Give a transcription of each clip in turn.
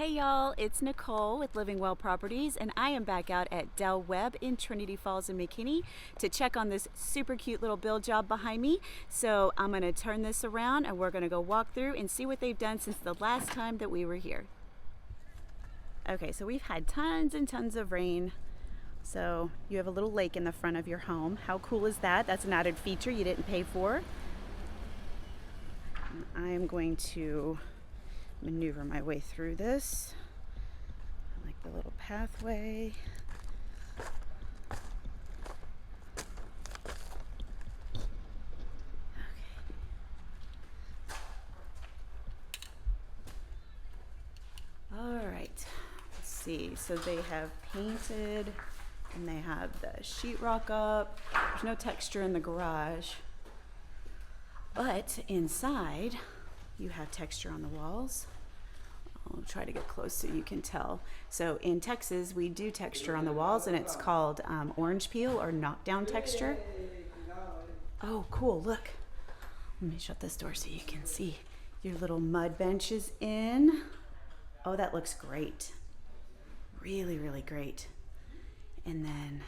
Hey y'all, it's Nicole with Living Well Properties, and I am back out at Webb in Trinity Falls and McKinney to check on this super cute little build job behind me. So I'm going to turn this around and we're going to go walk through and see what they've done since the last time that we were here. Okay, so we've had tons and tons of rain. So you have a little lake in the front of your home. How cool is that? That's an added feature you didn't pay for. I am going to maneuver my way through this. I like the little pathway. All right, let's see. So they have painted and they have the sheetrock up. There's no texture in the garage, but inside you have texture on the walls. I'll try to get close so you can tell. So in Texas, we do texture on the walls, and it's called orange peel or knockdown texture. Oh, cool, look. Let me shut this door so you can see. Your little mud bench is in. Oh, that looks great. Really, really great. And then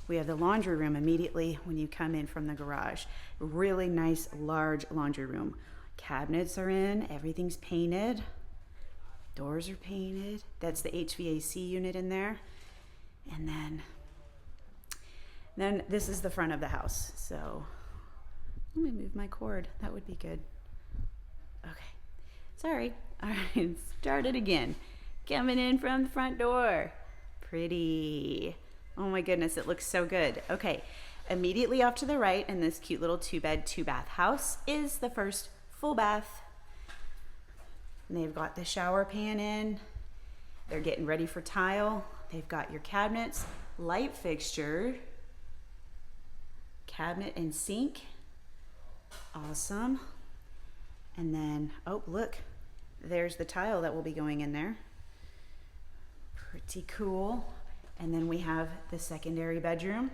we have the laundry room immediately when you come in from the garage. Really nice, large laundry room. Cabinets are in, everything's painted. Doors are painted. That's the HVAC unit in there. And then this is the front of the house. So let me move my cord. That would be good. Okay. Sorry. All right, start it again. Coming in from the front door. Pretty. Oh my goodness, it looks so good. Okay. Immediately off to the right in this cute little 2-bed, 2-bath house is the first full bath. And they've got the shower pan in. They're getting ready for tile. They've got your cabinets, light fixture, cabinet and sink. Awesome. And then, oh, look, there's the tile that will be going in there. Pretty cool. And then we have the secondary bedroom.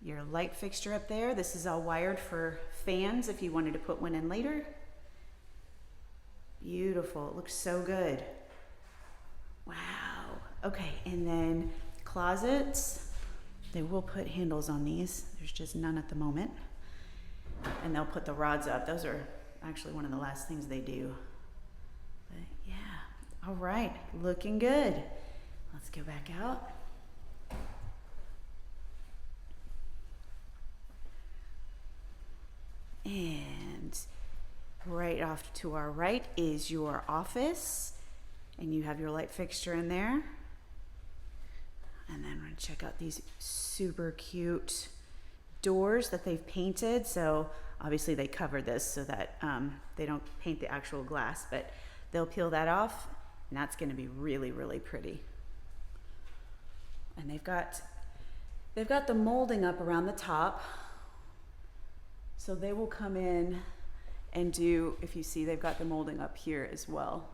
Your light fixture up there. This is all wired for fans if you wanted to put one in later. Beautiful. It looks so good. Wow. Okay, and then closets. They will put handles on these. There's just none at the moment. And they'll put the rods up. Those are actually one of the last things they do. But yeah. All right. Looking good. Let's go back out. And right off to our right is your office, and you have your light fixture in there. And then we're gonna check out these super cute doors that they've painted. So obviously they cover this so that they don't paint the actual glass, but they'll peel that off, and that's gonna be really, really pretty. And they've got the molding up around the top. So they will come in and do, if you see, they've got the molding up here as well.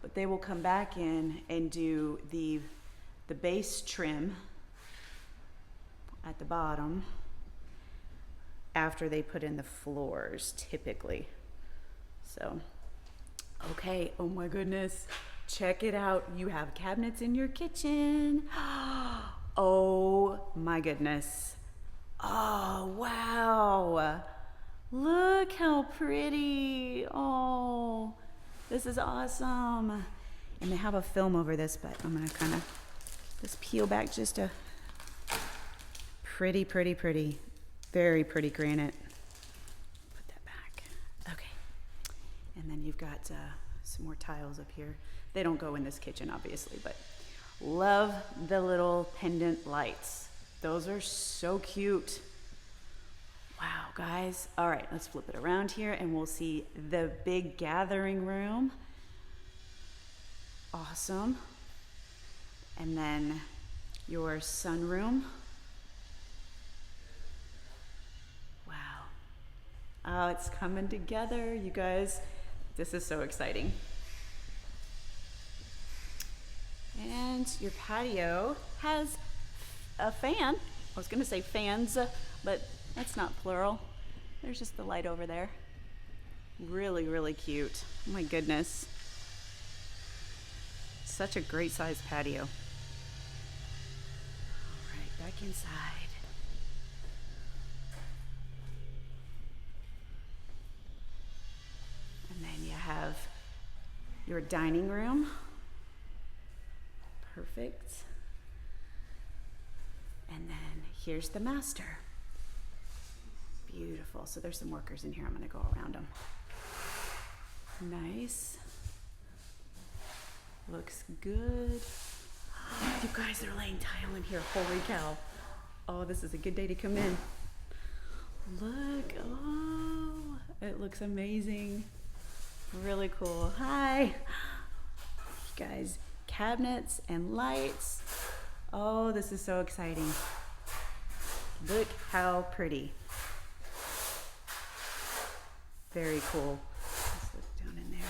But they will come back in and do the base trim at the bottom after they put in the floors, typically. So, okay, oh my goodness. Check it out. You have cabinets in your kitchen. Oh my goodness. Oh, wow. Look how pretty. Oh, this is awesome. And they have a film over this, but I'm going to kind of just peel back just a pretty, pretty, pretty, very pretty granite. Put that back. Okay. And then you've got some more tiles up here. They don't go in this kitchen, obviously, but love the little pendant lights. Those are so cute. Wow, guys. All right, let's flip it around here and we'll see the big gathering room. Awesome. And then your sunroom. Wow. Oh, it's coming together, you guys. This is so exciting. And your patio has a fan. I was going to say fans, but that's not plural. There's just the light over there. Really, really cute. Oh my goodness. such a great sized patio. All right, back inside. And then you have your dining room. Perfect. And then here's the master. Beautiful. So there's some workers in here. I'm going to go around them. Nice. Looks good. You guys are laying tile in here. Holy cow. Oh, this is a good day to come in. Look. Oh, it looks amazing. Really cool. Hi. You guys, cabinets and lights. Oh, this is so exciting. Look how pretty. Very cool. Let's look down in there.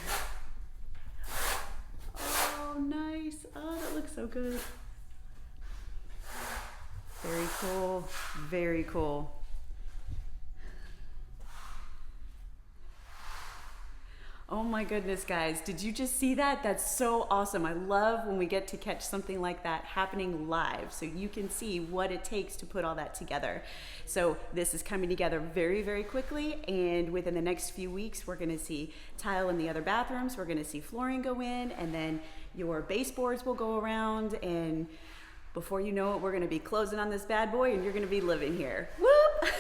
Oh, nice. Oh, that looks so good. Very cool. Very cool. Oh my goodness, guys. Did you just see that? That's so awesome. I love when we get to catch something like that happening live so you can see what it takes to put all that together. So this is coming together very, very quickly, and within the next few weeks, we're gonna see tile in the other bathrooms, we're gonna see flooring go in, and then your baseboards will go around, and before you know it, we're gonna be closing on this bad boy and you're gonna be living here. Whoop!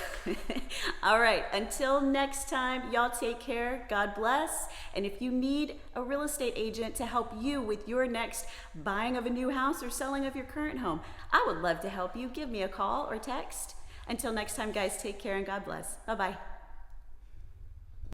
All right, until next time, y'all take care, God bless. And if you need a real estate agent to help you with your next buying of a new house or selling of your current home, I would love to help you. Give me a call or text. Until next time, guys, take care and God bless. Bye-bye.